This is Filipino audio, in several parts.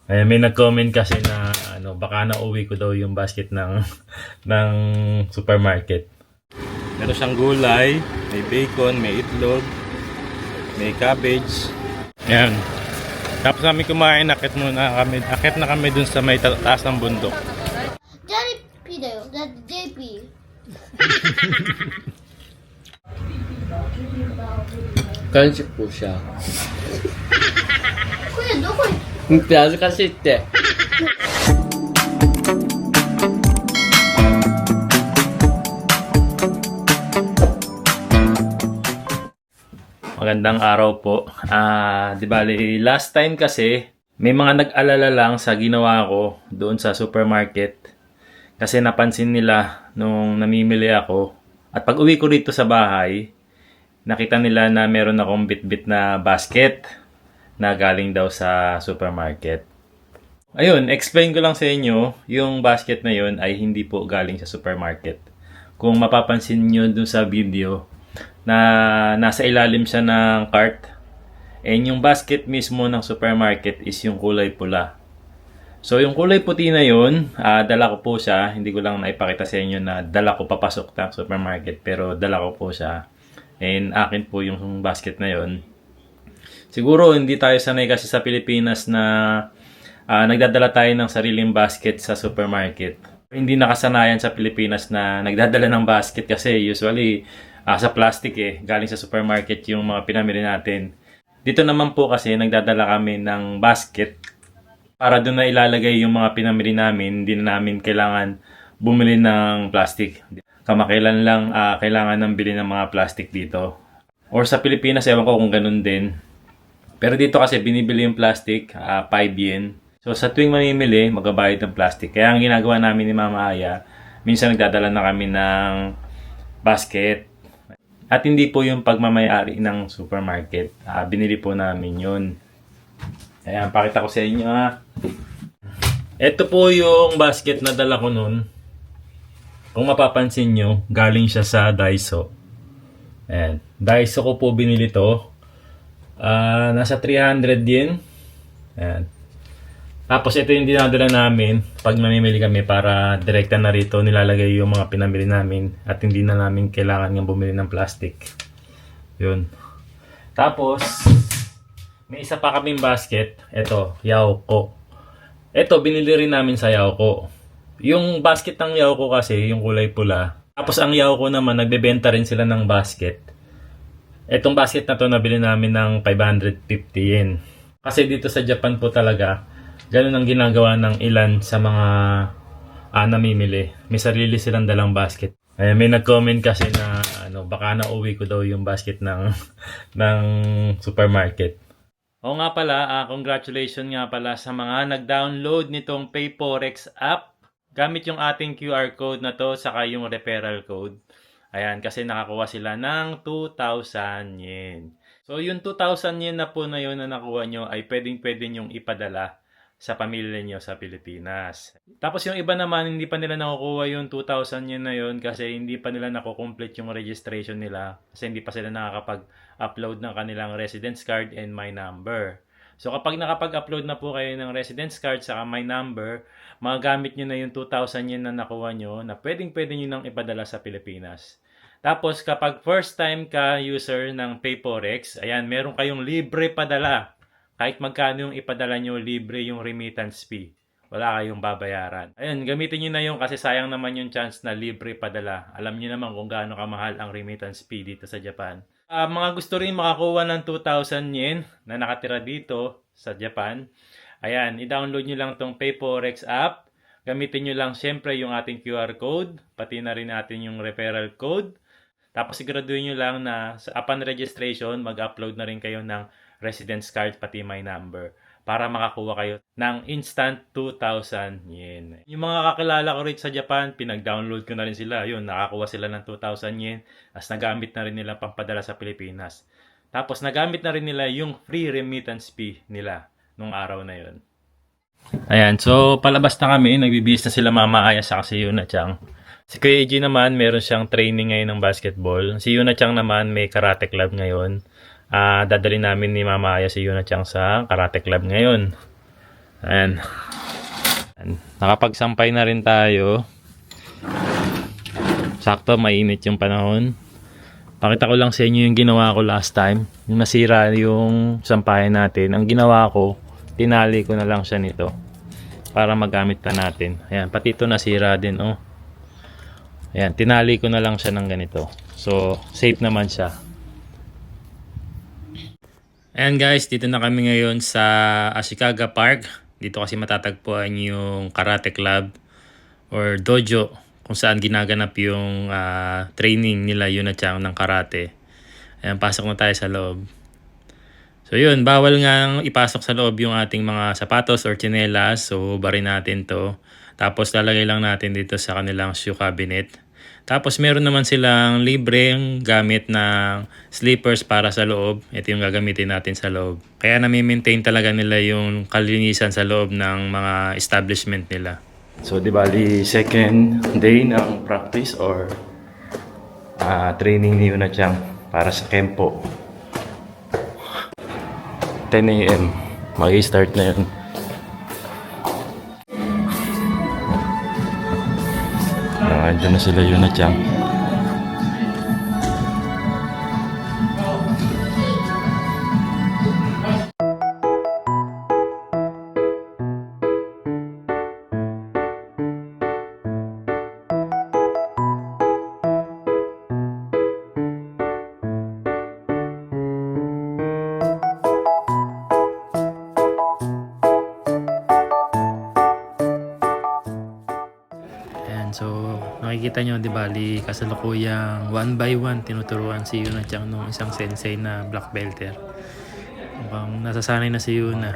Ay, may nag-comment kasi na baka nauwi ko daw yung basket ng ng supermarket. Meron siyang gulay, may bacon, may itlog, may cabbage. Yan. Tapos kami kumain, akit na kami dun sa may taas ng bundok. JP だよ。だって JP。Kanji po siya. これどこに？恥ずかしいって。Magandang araw po. Di bali, last time kasi, may mga nag-alala lang sa ginawa ko doon sa supermarket. Kasi napansin nila nung namimili ako. At pag uwi ko dito sa bahay, nakita nila na meron akong bit-bit na basket na galing daw sa supermarket. Ayun, explain ko lang sa inyo, yung basket na yun ay hindi po galing sa supermarket. Kung mapapansin nyo dun sa video, na nasa ilalim siya ng cart. And yung basket mismo ng supermarket is yung kulay pula. So yung kulay puti na yun, dala ko po siya. Hindi ko lang naipakita sa inyo na dala ko papasok ng supermarket, pero dala ko po siya. And akin po yung basket na yun. Siguro hindi tayo sanay kasi sa Pilipinas na nagdadala tayo ng sariling basket sa supermarket. Hindi nakasanayan sa Pilipinas na nagdadala ng basket kasi usually sa plastic galing sa supermarket yung mga pinamili natin. Dito naman po kasi nagdadala kami ng basket para doon na ilalagay yung mga pinamili namin. Hindi na namin kailangan bumili ng plastic. Kamakailan lang kailangan ng bili ng mga plastic dito. Or sa Pilipinas, ewan ko kung ganun din. Pero dito kasi binibili yung plastic, 5 yen. So sa tuwing mamimili, magbabayad ng plastic. Kaya ang ginagawa namin ni Mama Aya, minsan nagdadala na kami ng basket. At hindi po yung pagmamayari ng supermarket. Binili po namin yun. Ayan, pakita ko sa inyo Ito po yung basket na dala ko nun. Kung mapapansin nyo, galing siya sa Daiso. Ayan. Daiso ko po binili to. Nasa 300 yen. Ayan. Tapos ito yung dinadala namin pag mamimili kami para direkta na rito nilalagay yung mga pinamili namin at hindi na namin kailangan ng bumili ng plastic. Yun. Tapos, may isa pa kaming basket. Ito, Yaoko. Ito, binili rin namin sa Yaoko. Yung basket ng Yaoko kasi, yung kulay pula. Tapos ang Yaoko naman, nagbebenta rin sila ng basket. Etong basket na to nabili namin ng 550 yen. Kasi dito sa Japan po talaga, ganun ang ginagawa ng ilan sa mga namimili. May sarili silang dalang basket. May nag-comment kasi na baka nauwi ko daw yung basket ng ng supermarket. Oo nga pala, congratulations nga pala sa mga nag-download nitong PayForex app. Gamit yung ating QR code na to saka yung referral code. Ayan, kasi nakakuha sila ng 2,000 yen. So yung 2,000 yen na po na yun na nakuha nyo ay pwedeng-pwede nyong ipadala sa pamilya niyo sa Pilipinas. Tapos yung iba naman, hindi pa nila nakukuha yung 2,000 yen na yun kasi hindi pa nila nakukomplete yung registration nila kasi hindi pa sila nakakapag-upload ng kanilang residence card and my number. So kapag nakapag-upload na po kayo ng residence card saka my number, magagamit nyo na yung 2,000 yen na nakuha nyo na pwedeng-pwede nyo nang ipadala sa Pilipinas. Tapos kapag first time ka user ng PayForex, ayan, meron kayong libre padala. Kahit magkano yung ipadala nyo, libre yung remittance fee. Wala kayong babayaran. Ayun, gamitin nyo na yung kasi sayang naman yung chance na libre padala. Alam nyo naman kung gaano kamahal ang remittance fee dito sa Japan. Mga gusto rin makakuha ng 2,000 yen na nakatira dito sa Japan. Ayan, i-download nyo lang tong PayForex app. Gamitin nyo lang syempre yung ating QR code. Pati na rin natin yung referral code. Tapos siguraduhin nyo lang na upon registration, mag-upload na rin kayo ng residence card pati my number para makakuha kayo ng instant 2,000 yen. Yung mga kakilala ko rin sa Japan, pinag-download ko na rin sila. Yun, nakakuha sila ng 2,000 yen as nagamit na rin nila pampadala sa Pilipinas. Tapos nagamit na rin nila yung free remittance fee nila nung araw na yun. Ayan, so palabas na kami. Nagbibihis na sila Mama Aya sa si Yuna Chang. Si Kuya Eiji naman, meron siyang training ngayon ng basketball. Si Yuna Chang naman, may karate club ngayon. Dadalhin namin ni Mama Aya si Yuna Chang sa karate club ngayon. Ayan. Nakapagsampay na rin tayo. Sakto, mainit yung panahon. Pakita ko lang sa inyo yung ginawa ko last time. Yung nasira yung sampayan natin. Ang ginawa ko, tinali ko na lang siya nito. Para magamit pa natin. Ayan, pati ito nasira din, oh. Ayan, tinali ko na lang siya ng ganito. So, safe naman siya. Ayan guys, dito na kami ngayon sa Ashikaga Park. Dito kasi matatagpuan yung karate club or dojo kung saan ginaganap yung training nila Yuna-chan ng karate. Ayan, pasok na tayo sa loob. So yun, bawal nga ipasok sa loob yung ating mga sapatos or tsinelas. So barin natin to. Tapos lalagay lang natin dito sa kanilang shoe cabinet. Tapos meron naman silang libreng gamit ng slippers para sa loob. Ito yung gagamitin natin sa loob. Kaya nami-maintain talaga nila yung kalinisan sa loob ng mga establishment nila. So di bali second day ng practice or training ni Yuna-chan para sa Kempo. 10 AM. Mag-start na yun. Diyan na sila Yuna-chan. So, nakikita nyo, di bali, kasalukuyang 1 by 1 tinuturuan si Yuna-chan nung isang sensei na black belter. Mukhang nasasanay na si Yuna.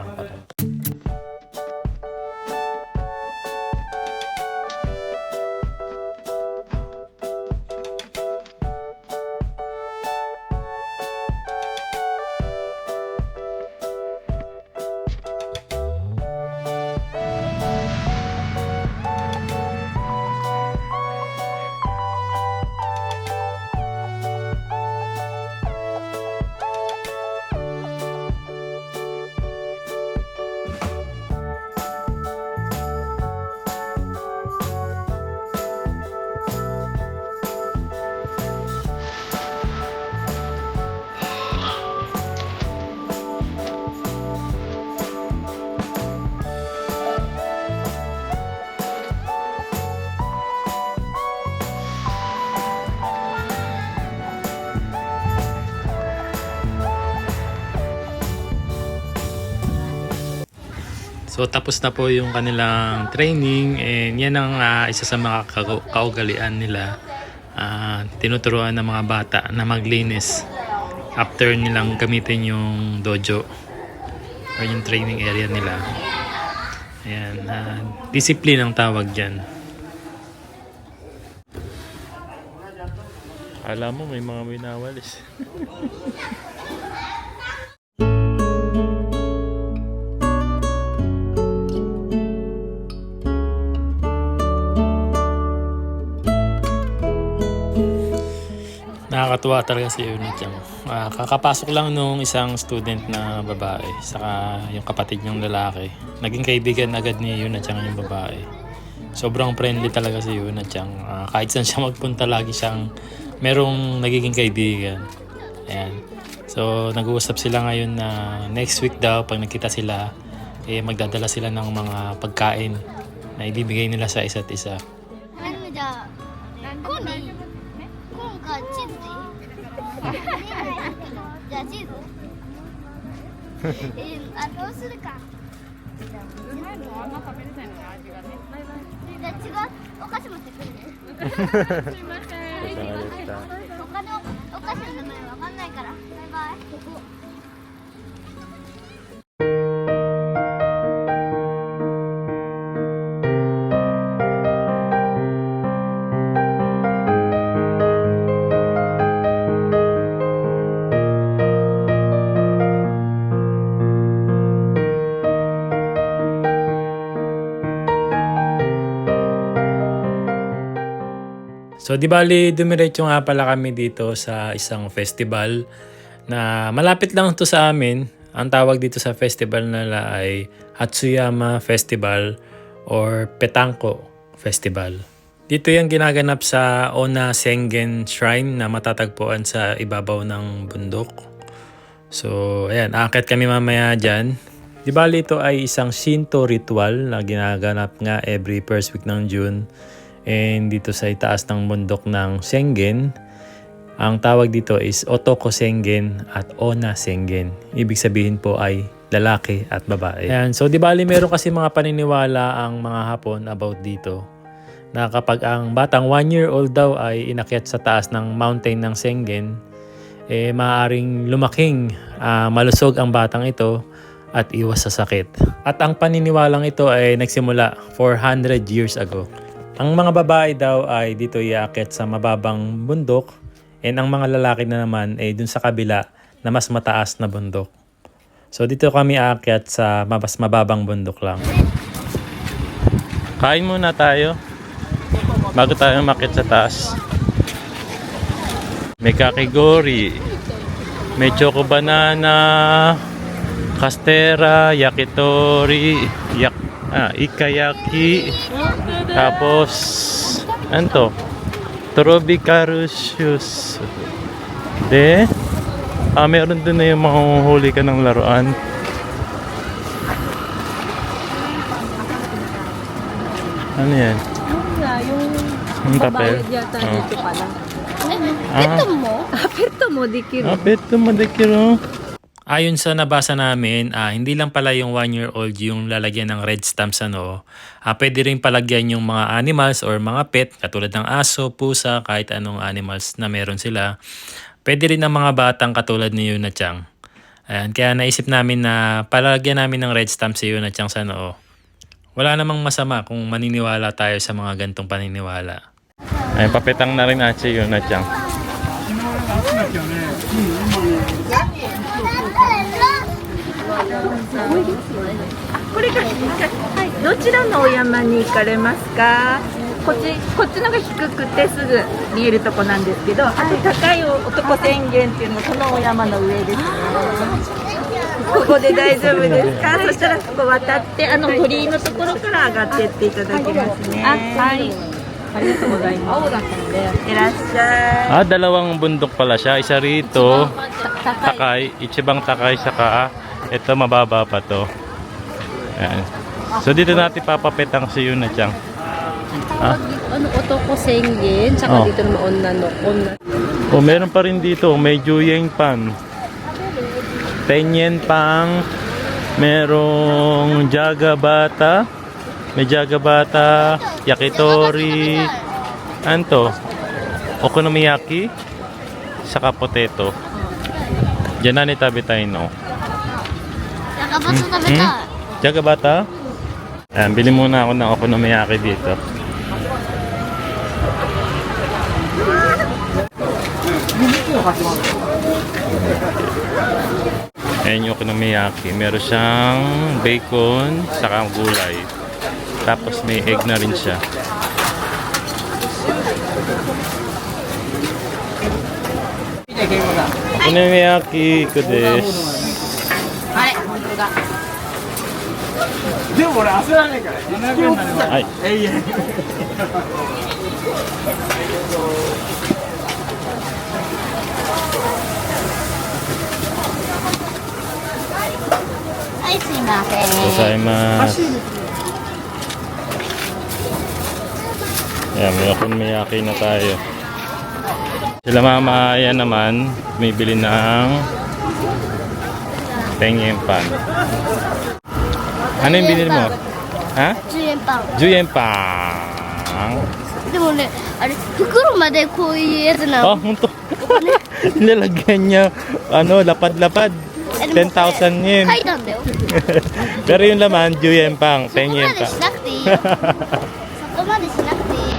So tapos na po yung kanilang training and yan ang isa sa mga kaugalian nila. Tinuturuan ng mga bata na maglinis after nilang gamitin yung dojo or yung training area nila. Ayan, discipline ang tawag dyan. Alam mo may mga winawalis. Nakakatuwa talaga si Yuna-chan. Kakapasok lang nung isang student na babae saka yung kapatid niyang lalaki. Naging kaibigan agad ni Yuna-chan yung babae. Sobrang friendly talaga si Yuna-chan. Kahit saan siya magpunta lagi siyang merong nagiging kaibigan. Ayan. So nag-uusap sila ngayon na next week daw pag nagkita sila magdadala sila ng mga pagkain na ibibigay nila sa isa't isa. Ano da? Kuni? Kung ka cheeseでいい? じゃあチーズどうするかじゃあ違うお菓子持ってくるねすいません他のお菓子の名前わかんないからバイバイSo di bali dumiretso nga pala kami dito sa isang festival na malapit lang to sa amin. Ang tawag dito sa festival nila ay Hatsuyama Festival or Petanko Festival. Dito yung ginaganap sa Onna Sengen Shrine na matatagpuan sa ibabaw ng bundok. So, ayan, aakyat kami mamaya dyan. Di bali ito ay isang Shinto ritual na ginaganap nga every first week ng June. And dito sa itaas ng bundok ng Sengen, ang tawag dito is Otoko Sengen at Onna Sengen. Ibig sabihin po ay lalaki at babae. Ayan, so di bali meron kasi mga paniniwala ang mga Hapon about dito na kapag ang batang 1-year-old daw ay inakyat sa taas ng mountain ng Sengen, maaaring lumaking malusog ang batang ito at iwas sa sakit. At ang paniniwalang ito ay nagsimula 400 years ago. Ang mga babae daw ay dito iakyat sa mababang bundok, and ang mga lalaki na naman ay dun sa kabila na mas mataas na bundok. So dito kami aakyat sa mas mababang bundok lang. Kain muna tayo bago tayo umakyat sa taas. May kakigori, may choco banana, kastera, yakitori, ikayaki, tapos ano to? Tropical shoes. Meron din na yung mahuhuli ka ng laruan. Ano yan? Yung papel. Dito pala. Ito mo? ペットもできる。 Beto madikiro. Ayon sa nabasa namin, hindi lang pala yung 1-year-old yung lalagyan ng red stamp sa noo. Pwede rin palagyan yung mga animals or mga pet, katulad ng aso, pusa, kahit anong animals na meron sila. Pwede rin ang mga batang katulad ni Yuna Chang. Ayan, kaya naisip namin na palagyan namin ng red stamp si Yuna Chang sa noo. Wala namang masama kung maniniwala tayo sa mga gantong paniniwala. Ayun, papetang na rin at si Yuna Chang. これがどちらのお山に行かれますか？こっちのが低くてすぐ見えるとこなんですけど、あと高い男宣言っていうのもそのお山の上ですね。ここで大丈夫ですか？そしたらここ渡って鳥居のところから上がってっていただきますね。はい。ありがとうございます。青だったので。いらっしゃい。Dalawang bundok pala siya. Isa rito, takay. Ichibang takay, saka ito mababa pa to. Ayan. So dito natin papapetang si Yuna Chang. Otoko Sengen, tsaka dito naman onna. Meron pa rin dito. May Juyeng Pan. Tenyen Pang. Merong Jagabata. May Jagabata. Yakitori. Anto? Okonomiyaki. Saka potato. Diyan na ni tabi tayo, no? Nakabato tabi ta. Jagabata? Ayan, bili muna ako ng okonomiyaki dito. Ayan yung okonomiyaki. Meron siyang bacon, saka gulay. Tapos may egg na rin siya. Okonomiyaki ko desu. あれ、本当だ。でも俺焦らねえから700円になればはい。永遠はい、すいません。 Gozaimasu. Ayan, may okonomiyaki na tayo. Sila mama, ayan naman, bumibili ng Tengen Pan. Ano yung binili mo? Ha? 10円パン。 Juyen Pan. でもね、あれ、袋までこういうやつなの。 Hunto. Nilalagyan niya, lapad-lapad. 10,000 yen. 書いたんだよ。 Pero yung laman, Juyen Pan, そこ Tengen まで Pan. しなくていいよ。そこまでしなくていい。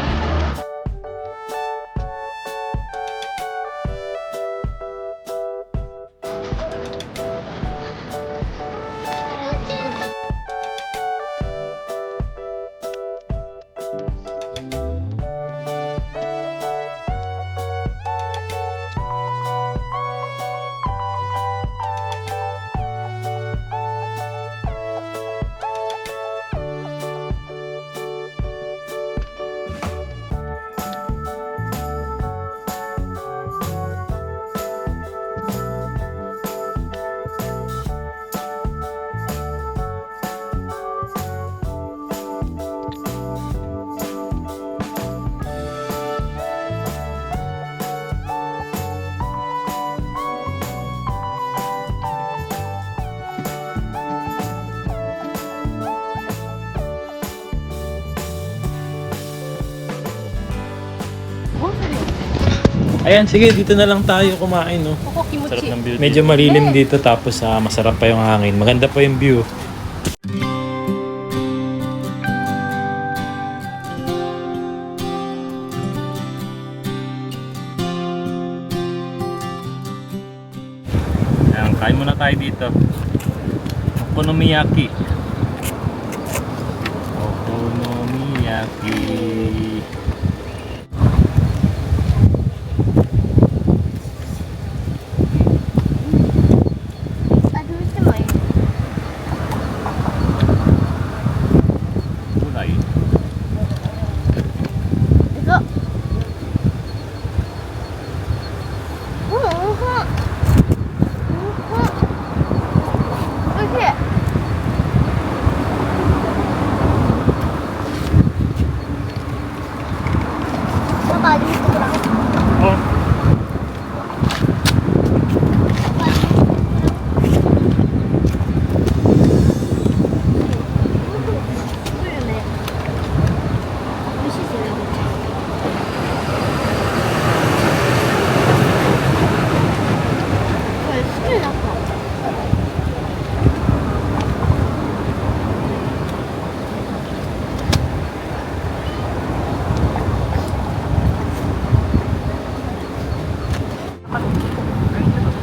Ayan, sige, dito na lang tayo kumain, no? Sarap ng view. Medyo malilim dito, tapos masarap pa yung hangin. Maganda pa yung view. Ayan, kain muna tayo dito. Okonomiyaki. Okonomiyaki. Gulay. Ito.おいしい。なんか味見してくださ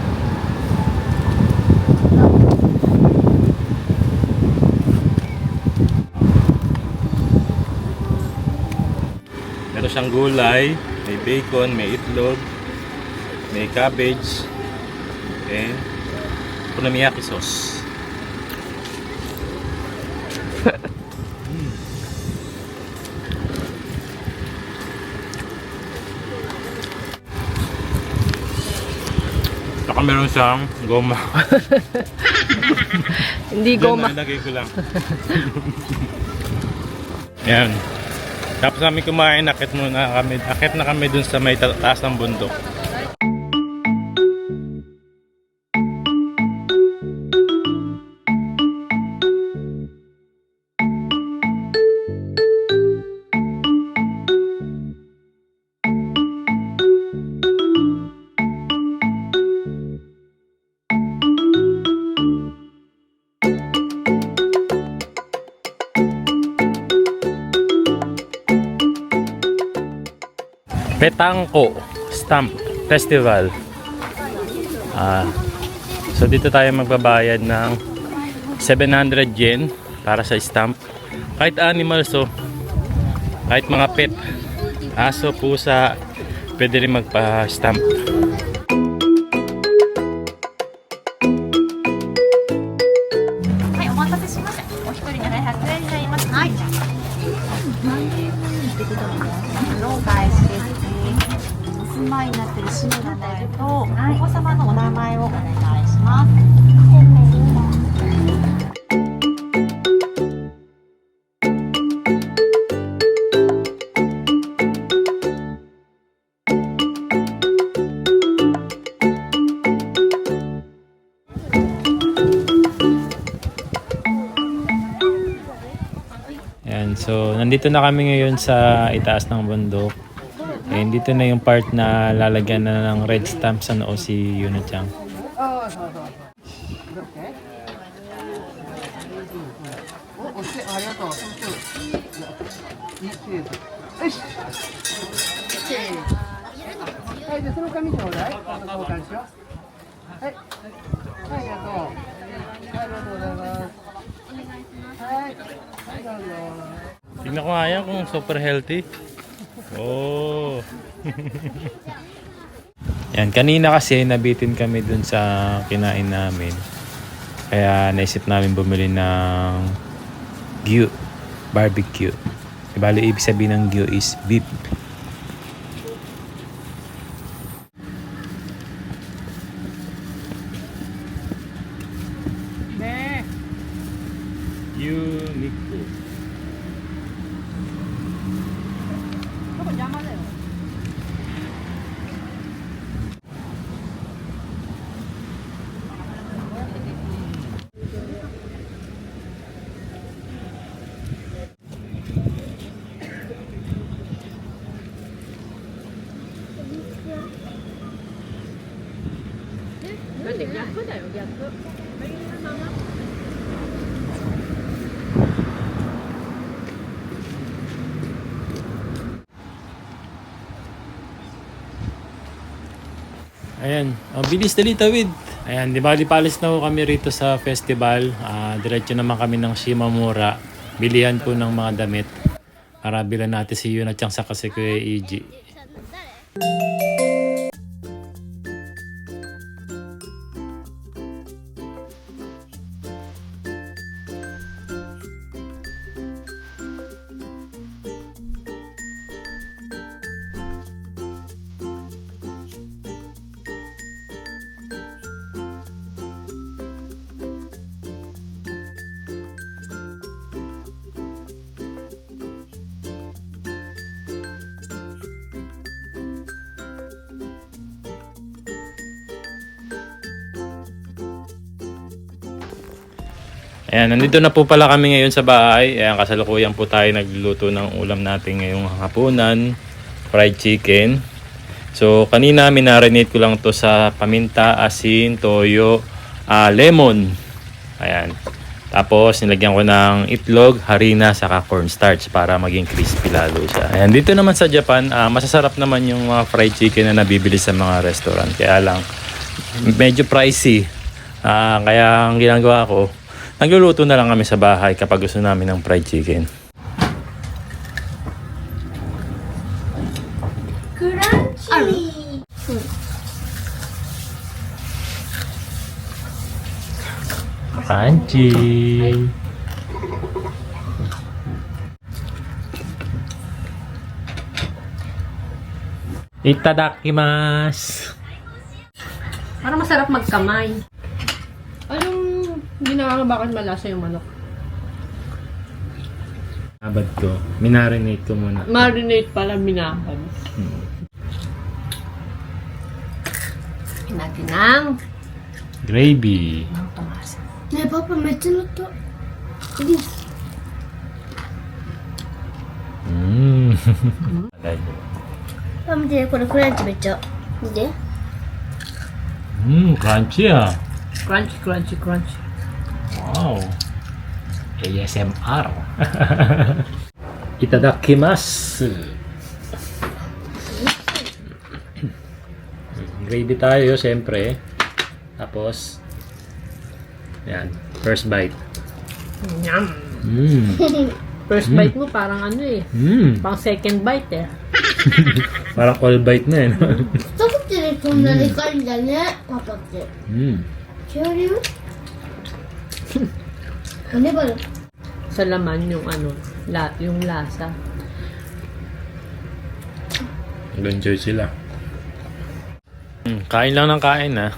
い。Meron siyang gulay, may bacon, may itlog, may cabbage, and okonomiyaki sauce. Saka meron siyang goma. Hindi goma. Nalagay ko lang. Yan. Tapos kami kumain, akit na kami dun sa may taas ng bundok. Petangko Stamp Festival. So dito tayo magbabayad ng 700 yen para sa stamp. Kahit animals, so kahit mga pet, aso, pusa, pwede rin magpa-stamp. Ayan, so nandito na kami ngayon sa itaas ng bundok. And dito na yung part na lalagyan na ng red stamp sa noo si Yuna-chan. Tingnan ko nga yan kung super healthy. Oh. Yan, kanina kasi nabitin kami dun sa kinain namin. Kaya naisip namin bumili ng gyu, barbecue. Ibali ibig sabihin ng gyu is beef. Unique. 逆。Ayan, bilis dali tawid. Ayan, di ba palis na ho kami rito sa festival. Diretso naman kami ng Shimamura. Bilihan po ng mga damit. Para bilan natin si Yun at sa kasi Kuya Eiji. 誰 Ayan, nandito na po pala kami ngayon sa bahay. Ayan, kasalukuyan po tayo nagluluto ng ulam natin ngayong hapunan. Fried chicken. So, kanina minarinate ko lang to sa paminta, asin, toyo, lemon. Ayan. Tapos, nilagyan ko ng itlog, harina, saka cornstarch para maging crispy lalo siya. Ayan, dito naman sa Japan, masasarap naman yung mga fried chicken na nabibili sa mga restaurant. Kaya lang, medyo pricey. Kaya ang ginagawa ko, nagluluto na lang kami sa bahay kapag gusto namin ng fried chicken. Crunchy! Itadakimasu! Parang masarap magkamay. Anong ginawa bakit malasa yung manok? Abad ko. Minarinate ko muna. Marinate pala minakad. Natin ng Gravy. ねえパパめっちゃ乗った パパ見てこれクランチめっちゃ見て Crunchy ah. crunchy, crunchy, crunchy. Wow. ASMR. Itadakimasu. Gravy tayo, siyempre. Tapos, yan. First bite. Yum. First bite mo parang ano eh. Pang second bite eh. Parang all bite na eh. No? 一口でこんなでかいんだねパパって恐竜骨ばる Sa laman yung ano, yung lasa. Enjoy sila. Kain lang ng kain ah.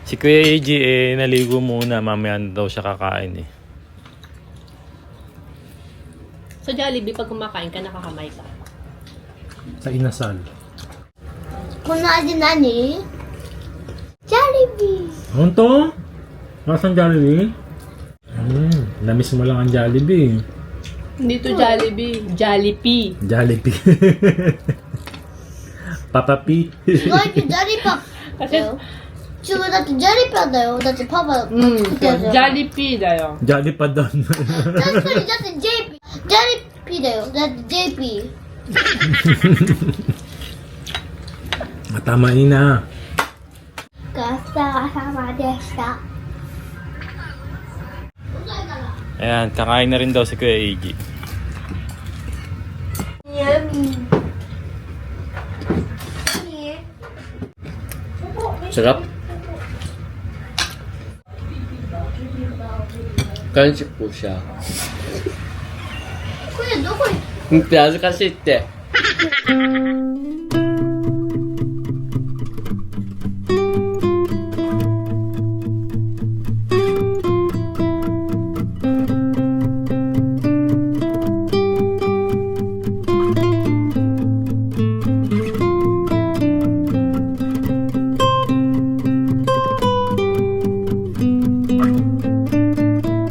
Si Kuya Eiji naligo muna. Mamaya na daw siya kakain eh. Sa Jollibee, pag kumakain ka, nakakamay ka. Sa inasal. この味何ジャリビー Honto? Nasaan Jollibee? Namiss mo lang ang Jollibee. Hindi to Jollibee, Jollibee. Jollibee. Papa P. 意外とジャリパだよ違うだってジャリパだよだってパパが作ったやつだよ Jollibee だよ。 Jollibee pa doon. 確かにだって JP ジャリピだよだって JP Tama na. ガスター様でした Ayan, kakain na rin daw si Kuya Eiji. Sarap. Crunchy po siya. これどこに Piyazo kasi ite.